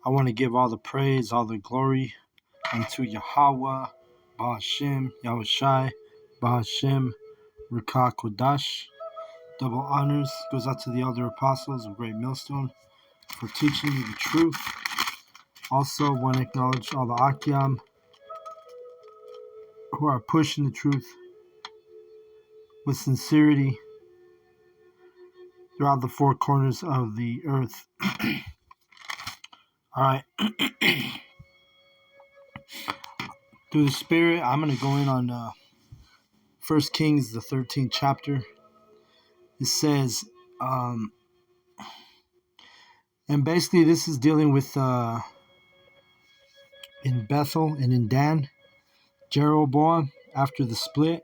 I want to give all the praise, all the glory unto Yahweh, Ba'ashem, Yahushai, Ba'ashem, Ruka Kodash. Double honors goes out to the elder apostles of Great Millstone for teaching me the truth. Also want to acknowledge all the Akyam who are pushing the truth with sincerity throughout the four corners of the earth. All right. Through the Spirit, I'm going to go in on 1 Kings, the 13th chapter. It says, and basically this is dealing with in Bethel and in Dan, Jeroboam, after the split.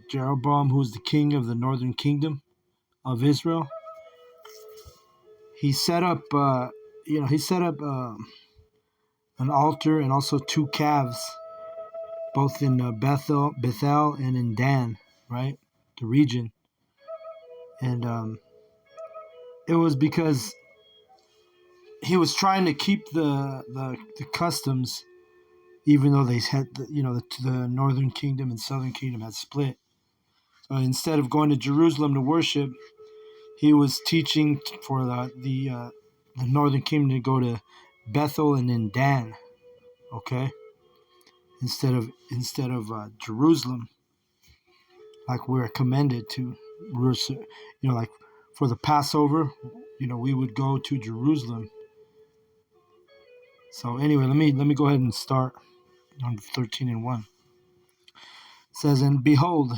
Jeroboam, who's the king of the northern kingdom of Israel, he set up, an altar and also two calves, both in Bethel and in Dan, right, the region. And it was because he was trying to keep the customs, even though they had, the northern kingdom and southern kingdom had split. So instead of going to Jerusalem to worship, he was teaching for the northern kingdom to go to Bethel and then Dan, okay, instead of Jerusalem, like we're commended to. Like for the Passover, we would go to Jerusalem. So anyway, let me go ahead and start on 13:1. It says, and behold,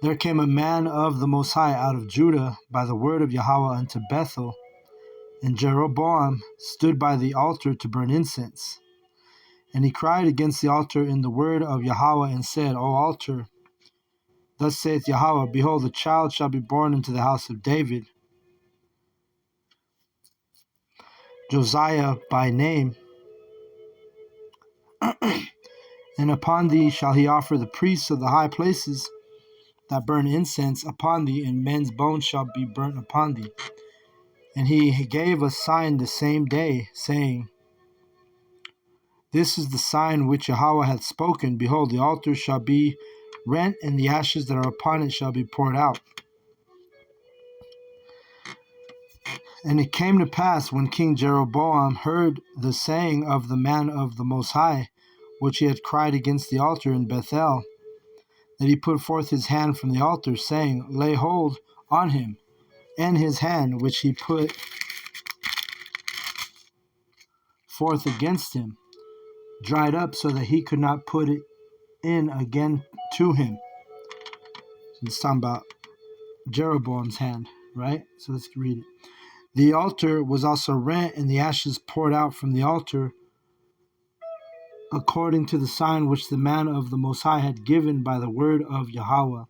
there came a man of the Most High out of Judah by the word of Yahweh unto Bethel, and Jeroboam stood by the altar to burn incense. And he cried against the altar in the word of Yahweh, and said, O altar, thus saith Yahweh, behold, a child shall be born into the house of David, Josiah by name, and upon thee shall he offer the priests of the high places that burn incense upon thee, and men's bones shall be burnt upon thee. And he gave a sign the same day, saying, this is the sign which Yahweh hath spoken, behold, the altar shall be rent, and the ashes that are upon it shall be poured out. And it came to pass, when King Jeroboam heard the saying of the man of the Most High, which he had cried against the altar in Bethel, that he put forth his hand from the altar, saying, lay hold on him. And his hand, which he put forth against him, dried up, so that he could not put it in again to him. So it's talking about Jeroboam's hand, right? So let's read it. The altar was also rent, and the ashes poured out from the altar, according to the sign which the man of the Most High had given by the word of Yahweh.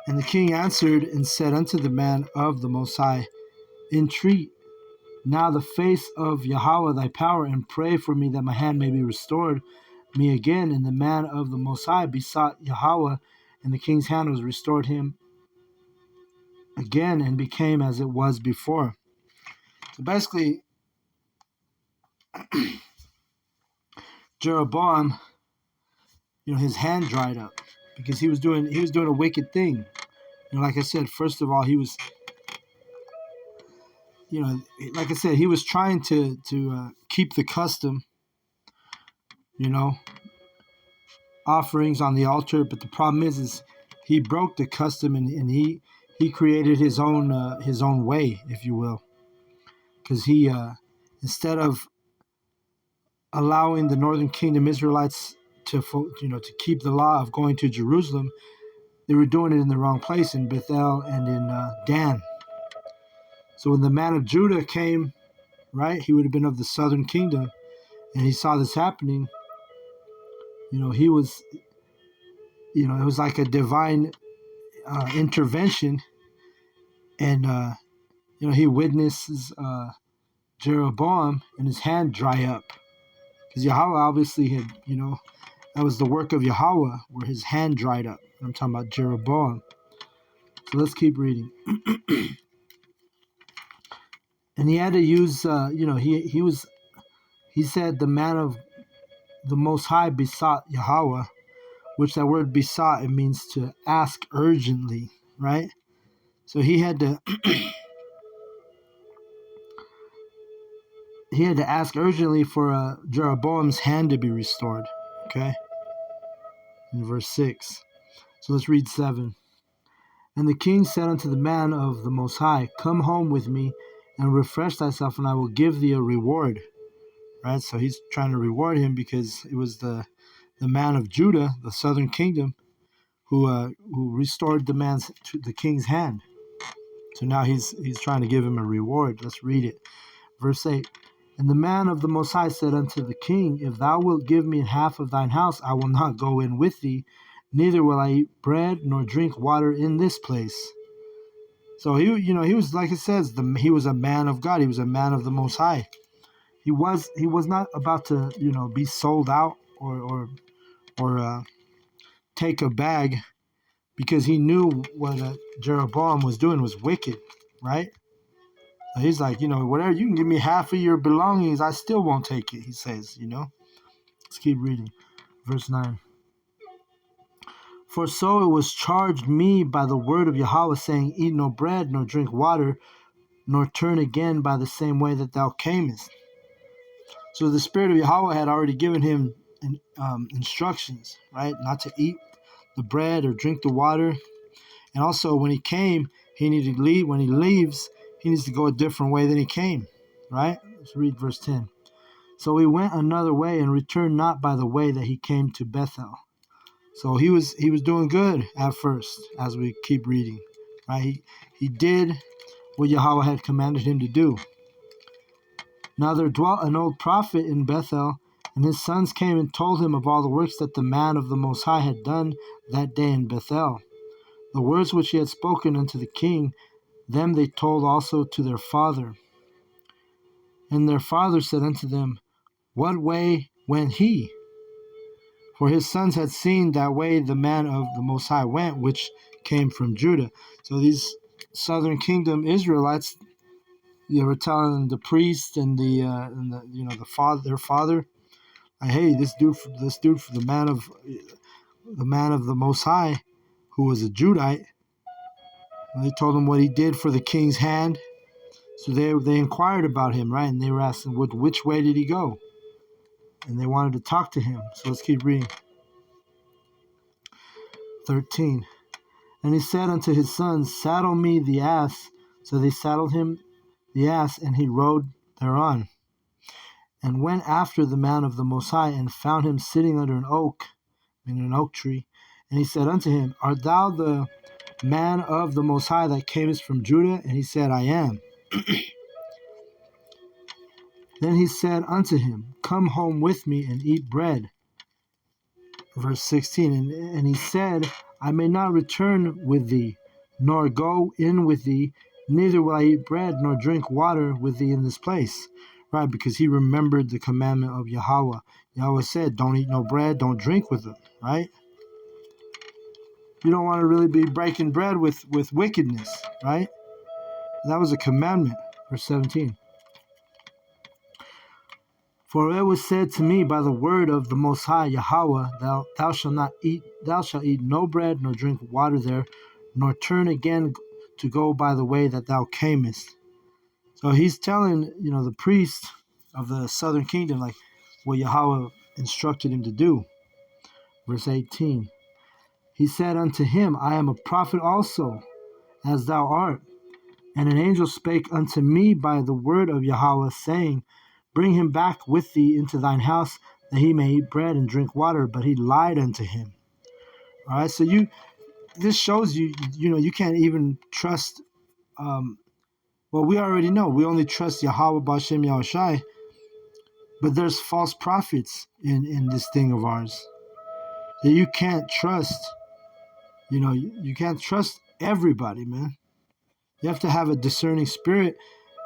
And the king answered and said unto the man of the Most High, entreat now the face of Yahweh thy power, and pray for me that my hand may be restored me again. And the man of the Most High besought Yahweh, and the king's hand was restored him again, and became as it was before. So basically, Jeroboam, his hand dried up because he was doing a wicked thing. Like I said, first of all, he was, like I said, he was trying to keep the custom, offerings on the altar. But the problem is he broke the custom, and he created his own way, if you will, because he instead of allowing the northern kingdom Israelites to keep the law of going to Jerusalem, they were doing it in the wrong place, in Bethel and in Dan. So when the man of Judah came, right, he would have been of the southern kingdom, and he saw this happening. He was, it was like a divine intervention, and he witnesses Jeroboam and his hand dry up, because Yahweh obviously had, that was the work of Yahweh, where his hand dried up. I'm talking about Jeroboam. So let's keep reading. And he had to use, he said the man of the Most High besought Yahweh, which that word besought, it means to ask urgently, right? So he had to ask urgently for Jeroboam's hand to be restored. Okay, in verse 6. So let's read 7. And the king said unto the man of the Most High, come home with me and refresh thyself, and I will give thee a reward. Right? So he's trying to reward him because it was the man of Judah, the southern kingdom, who restored the king's hand. So now he's trying to give him a reward. Let's read it. Verse 8. And the man of the Most High said unto the king, if thou wilt give me half of thine house, I will not go in with thee, neither will I eat bread nor drink water in this place. So he was, like it says, he was a man of God. He was a man of the Most High. He was not about to be sold out or take a bag, because he knew what Jeroboam was doing was wicked, right? So he's like, whatever, you can give me half of your belongings, I still won't take it, he says, Let's keep reading. Verse 9. For so it was charged me by the word of Yahweh, saying, eat no bread, nor drink water, nor turn again by the same way that thou camest. So the Spirit of Yahweh had already given him instructions, right? Not to eat the bread or drink the water. And also when he came, he needed to leave. When he leaves, he needs to go a different way than he came, right? Let's read verse 10. So he went another way and returned not by the way that he came to Bethel. So he was doing good at first, as we keep reading, right? He did what Yahweh had commanded him to do. Now there dwelt an old prophet in Bethel, and his sons came and told him of all the works that the man of the Most High had done that day in Bethel. The words which he had spoken unto the king, them they told also to their father. And their father said unto them, what way went he? For his sons had seen that way the man of the Most High went, which came from Judah. So these southern kingdom Israelites, they were telling the priest and the father, their father, hey, this dude, the man of the Most High, who was a Judite. And they told him what he did for the king's hand. So they inquired about him, right? And they were asking, which way did he go? And they wanted to talk to him. So let's keep reading. 13. And he said unto his sons, saddle me the ass. So they saddled him the ass, and he rode thereon, and went after the man of the Most High, and found him sitting under an oak, in an oak tree. And he said unto him, art thou the man of the Most High that camest from Judah? And he said, I am. Then he said unto him, come home with me and eat bread. Verse 16. And he said, I may not return with thee, nor go in with thee, neither will I eat bread nor drink water with thee in this place. Right, because he remembered the commandment of Yahweh. Yahweh said, don't eat no bread, don't drink with them, right? You don't want to really be breaking bread with wickedness, right? That was a commandment. Verse 17. For it was said to me by the word of the Most High Yahweh, thou shalt eat no bread nor drink water there, nor turn again to go by the way that thou camest. So he's telling, the priest of the southern kingdom, like what Yahweh instructed him to do. Verse 18. He said unto him, I am a prophet also, as thou art. And an angel spake unto me by the word of Yahweh, saying, bring him back with thee into thine house, that he may eat bread and drink water. But he lied unto him. All right, so this shows you can't even trust. Well, we already know we only trust Yahweh B'Shem Yahushai, but there's false prophets in this thing of ours that you can't trust. You can't trust everybody, man. You have to have a discerning spirit,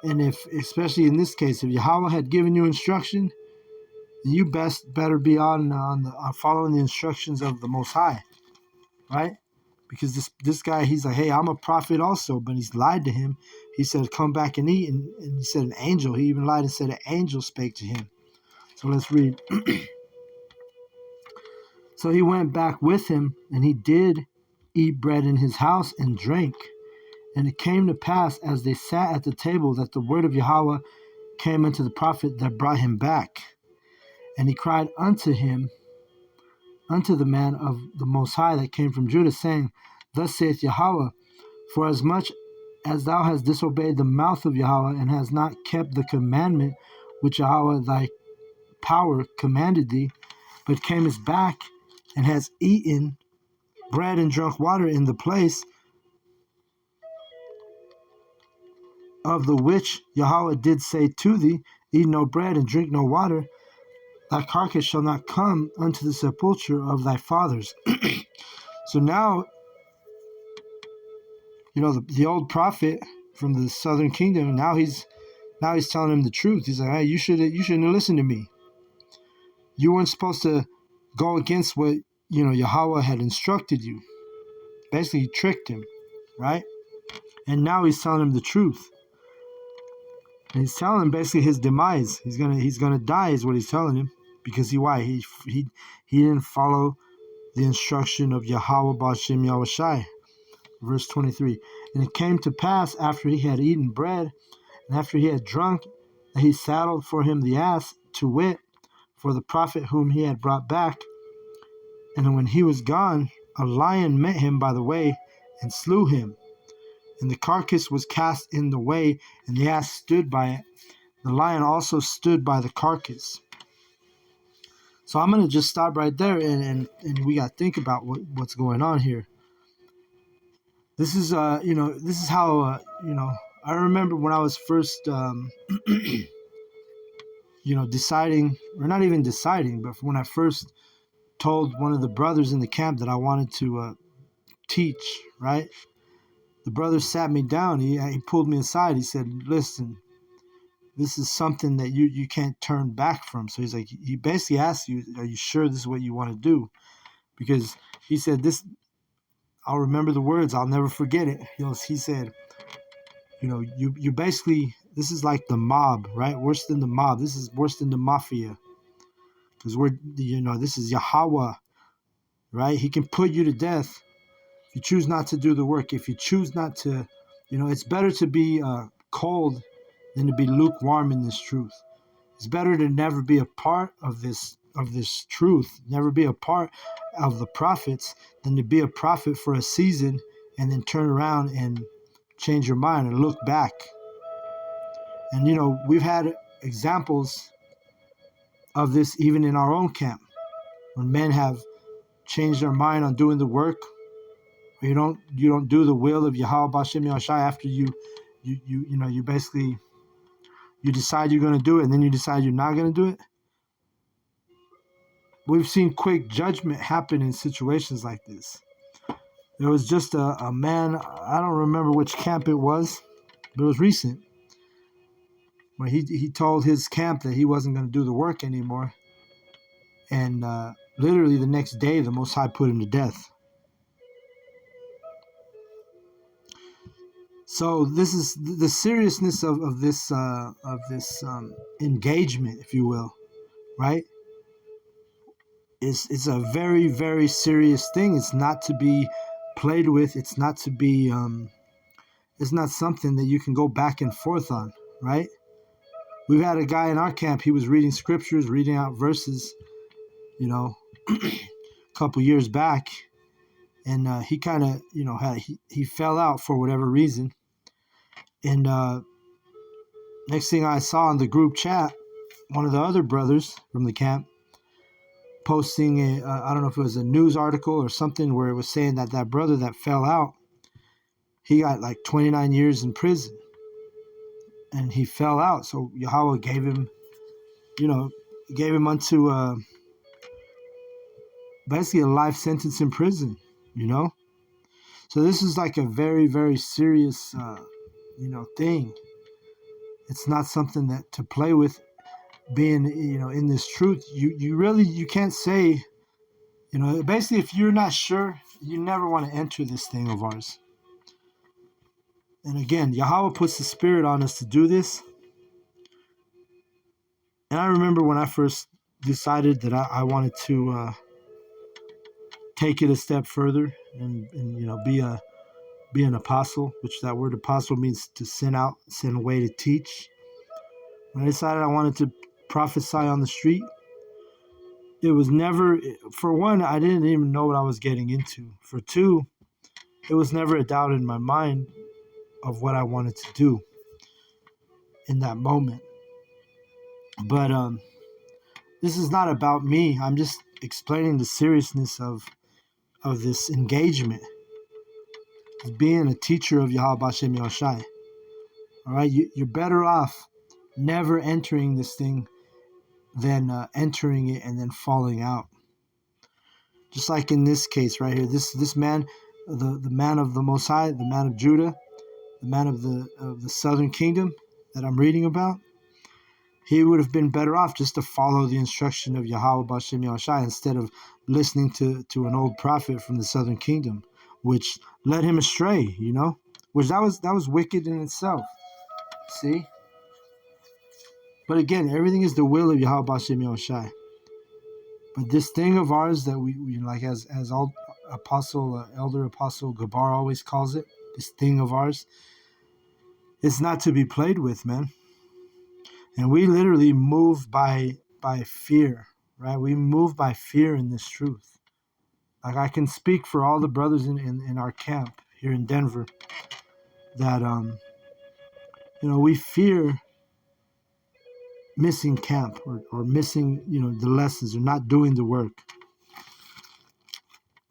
and especially in this case, if Yahweh had given you instruction, you better be on following the instructions of the Most High, right? because this guy, he's like, hey, I'm a prophet also, but he's lied to him. He said, come back and eat, and he said an angel. He even lied and said an angel spake to him. So let's read. So he went back with him, and he did eat bread in his house and drank. And it came to pass, as they sat at the table, that the word of Yahweh came unto the prophet that brought him back. And he cried unto him, unto the man of the Most High that came from Judah, saying, Thus saith Yahweh, for as much as thou hast disobeyed the mouth of Yahweh, and hast not kept the commandment which Yahweh thy power commanded thee, but camest back, and hast eaten bread and drunk water in the place of the which Yahweh did say to thee, Eat no bread and drink no water, thy carcass shall not come unto the sepulchre of thy fathers. So now, the old prophet from the southern kingdom, now he's telling him the truth. He's like, hey, you shouldn't have listened to me. You weren't supposed to go against what Yahweh had instructed you. Basically, he tricked him, right? And now he's telling him the truth. And he's telling him basically his demise. He's gonna die, is what he's telling him, because he didn't follow the instruction of Yahweh Ba'Shem Yahushai. Verse 23. And it came to pass, after he had eaten bread, and after he had drunk, that he saddled for him the ass, to wit, for the prophet whom he had brought back. And when he was gone, a lion met him by the way, and slew him. And the carcass was cast in the way, and the ass stood by it. The lion also stood by the carcass. So I'm going to just stop right there, and we got to think about what's going on here. This is, this is how, I remember when I was first, deciding, or not even deciding, but when I first told one of the brothers in the camp that I wanted to teach, right? The brother sat me down. He pulled me aside. He said, listen, this is something that you can't turn back from. So he's like, he basically asked you, are you sure this is what you want to do? Because he said, I'll remember the words. I'll never forget it. He said, you basically, this is like the mob, right? Worse than the mob. This is worse than the mafia. Because this is Yahweh, right? He can put you to death if you choose not to do the work. If you choose not to, it's better to be cold than to be lukewarm in this truth. It's better to never be a part of this truth, never be a part of the prophets, than to be a prophet for a season and then turn around and change your mind and look back. And we've had examples of this even in our own camp, when men have changed their mind on doing the work. You don't do the will of Yahweh Ba'Shem Yahushai after you basically you decide you're going to do it, and then you decide you're not going to do it. We've seen quick judgment happen in situations like this. There was just a man, I don't remember which camp it was, but it was recent, where he told his camp that he wasn't going to do the work anymore. And literally the next day, the Most High put him to death. So this is the seriousness of this engagement, if you will, right? It's a very, very serious thing. It's not to be played with. It's not to be. It's not something that you can go back and forth on, right? We've had a guy in our camp. He was reading scriptures, reading out verses, a couple years back, and he kind of, he fell out for whatever reason. And next thing I saw in the group chat, one of the other brothers from the camp posting I don't know if it was a news article or something, where it was saying that brother that fell out, he got like 29 years in prison, and he fell out. So Yahweh gave him unto basically a life sentence in prison, So this is like a very, very serious, thing. It's not something that to play with. Being, in this truth, you can't say, basically, if you're not sure, You never want to enter this thing of ours. And again, Yahweh puts the spirit on us to do this. And I remember when I first decided that I wanted to take it a step further and be an apostle, which that word apostle means to send out, send away to teach. When I decided I wanted to prophesy on the street, it was never, for one, I didn't even know what I was getting into. For two, it was never a doubt in my mind of what I wanted to do in that moment. But this is not about me. I'm just explaining the seriousness of this engagement. As being a teacher of Yahweh Bashem Yahushai. All right, you're better off never entering this thing than entering it and then falling out. Just like in this case right here, this man, the man of the Most High, the man of Judah, the man of the southern kingdom that I'm reading about, he would have been better off just to follow the instruction of Yahweh Bashem Yahushai instead of listening to an old prophet from the southern kingdom, which led him astray, which that was wicked in itself. See? But again, everything is the will of Yahweh Bashem Yahushai. But this thing of ours that we like, as all elder apostle Gabar always calls it, this thing of ours, it's not to be played with, man. And we literally move by fear, right? We move by fear in this truth. Like, I can speak for all the brothers in our camp here in Denver that we fear missing camp or missing the lessons or not doing the work.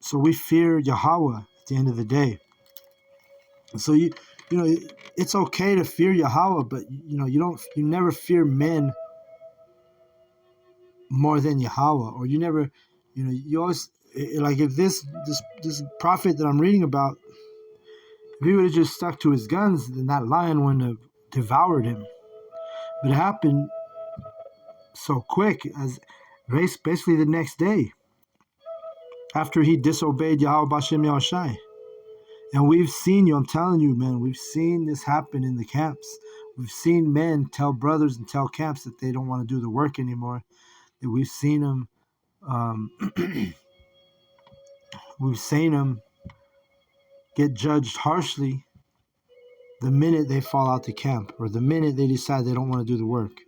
So we fear Yahweh at the end of the day. And so it's okay to fear Yahweh, but you never fear men more than Yahweh, or you never, you always, like, if this prophet that I'm reading about, if he would have just stuck to his guns, then that lion wouldn't have devoured him. But it happened so quick, as basically the next day after he disobeyed Yahweh Bashem Yahushai. And we've seen I'm telling you, man, we've seen this happen in the camps. We've seen men tell brothers and tell camps that they don't want to do the work anymore. That we've seen them, get judged harshly the minute they fall out the camp or the minute they decide they don't want to do the work.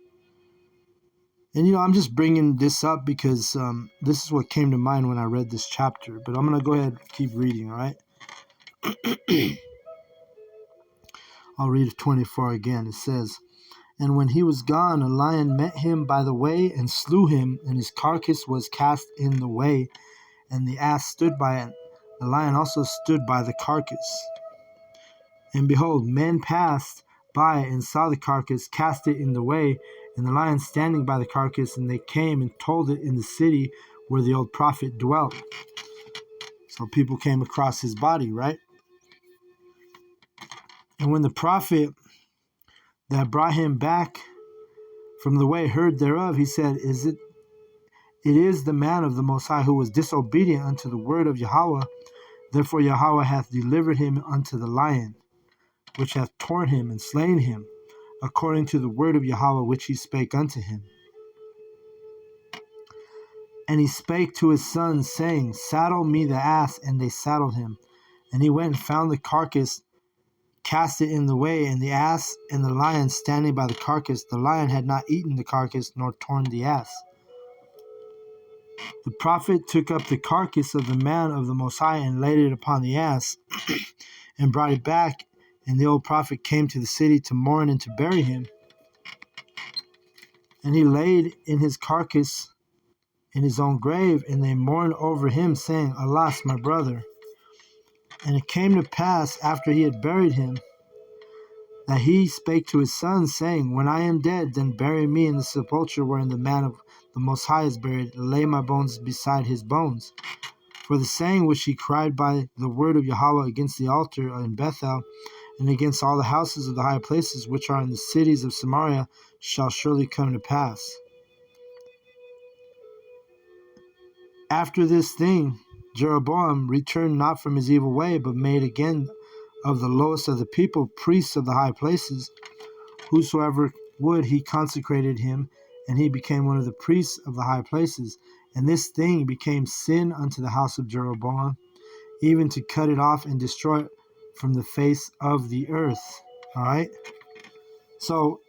And I'm just bringing this up because this is what came to mind when I read this chapter. But I'm going to go ahead and keep reading, all right? I'll read 24 again. It says, "And when he was gone, a lion met him by the way and slew him, and his carcass was cast in the way, and the ass stood by it. The lion also stood by the carcass. And behold, men passed by and saw the carcass, cast it in the way, and the lion standing by the carcass, and they came and told it in the city where the old prophet dwelt." So people came across his body, right? "And when the prophet that brought him back from the way heard thereof, he said, It is the man of the Most High who was disobedient unto the word of Yahweh. Therefore Yahweh hath delivered him unto the lion, which hath torn him and slain him, according to the word of Yahweh which he spake unto him. And he spake to his sons, saying, Saddle me the ass. And they saddled him. And he went and found the carcass, cast it in the way, and the ass and the lion standing by the carcass. The lion had not eaten the carcass, nor torn the ass. The prophet took up the carcass of the man of the Most High and laid it upon the ass and brought it back. And the old prophet came to the city to mourn and to bury him. And he laid in his carcass in his own grave, and they mourned over him, saying, Alas, my brother. And it came to pass, after he had buried him, that he spake to his sons, saying, When I am dead, then bury me in the sepulchre wherein the man of the Most High is buried, lay my bones beside his bones. For the saying which he cried by the word of Yahweh against the altar in Bethel, and against all the houses of the high places which are in the cities of Samaria, shall surely come to pass. After this thing, Jeroboam returned not from his evil way, but made again of the lowest of the people priests of the high places. Whosoever would, he consecrated him, and he became one of the priests of the high places. And this thing became sin unto the house of Jeroboam, even to cut it off and destroy it from the face of the earth. All right? So,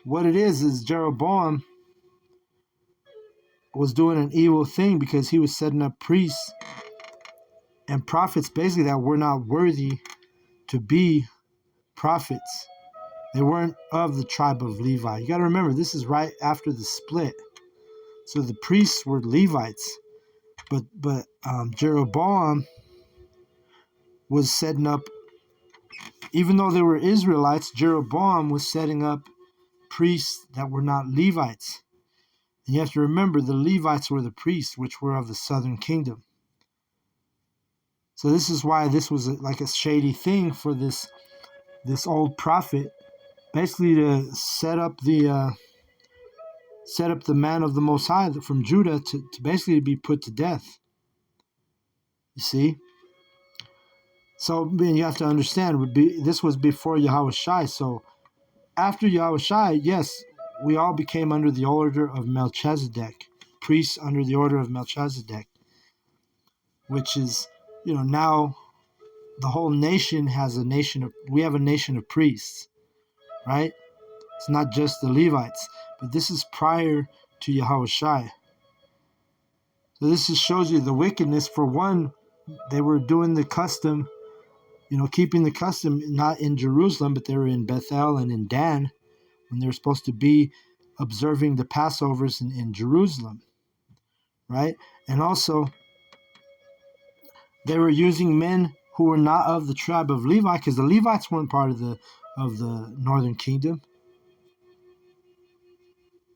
what it is Jeroboam was doing an evil thing because he was setting up priests and prophets basically that were not worthy to be prophets. They weren't of the tribe of Levi. You got to remember, this is right after the split. So the priests were Levites, but Jeroboam was setting up, even though they were Israelites, Jeroboam was setting up priests that were not Levites. And you have to remember, the Levites were the priests, which were of the southern kingdom. So this is why this was like a shady thing for this old prophet, basically to set up the man of the Most High from Judah to basically be put to death. You see? So you have to understand, this was before Yahushua. So after Yahushua, yes, we all became under the order of Melchizedek, priests under the order of Melchizedek, which is, now the whole nation we have a nation of priests, right? It's not just the Levites, but this is prior to Yahushua. So this just shows you the wickedness. For one, they were doing the custom, keeping the custom not in Jerusalem, but they were in Bethel and in Dan, when they were supposed to be observing the Passovers in Jerusalem, right? And also, they were using men who were not of the tribe of Levi, because the Levites weren't part of the northern kingdom.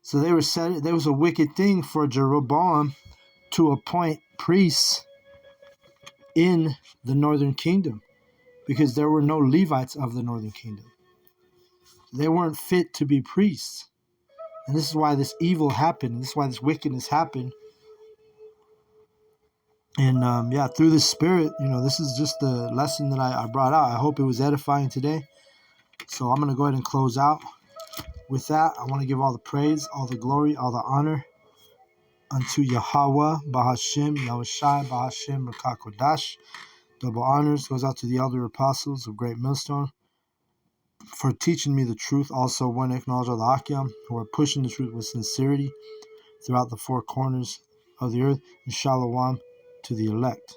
So there was a wicked thing for Jeroboam to appoint priests in the northern kingdom, because there were no Levites of the northern kingdom. They weren't fit to be priests. And this is why this evil happened. This is why this wickedness happened. And through the Spirit, this is just the lesson that I brought out. I hope it was edifying today. So I'm going to go ahead and close out. With that, I want to give all the praise, all the glory, all the honor unto Yahweh, Bahashim, Yahushai, Bahashim, Rakakodash. Double honors goes out to the elder apostles of Great Millstone for teaching me the truth. Also, one acknowledge all the Akim who are pushing the truth with sincerity throughout the four corners of the earth. And Shalom to the elect.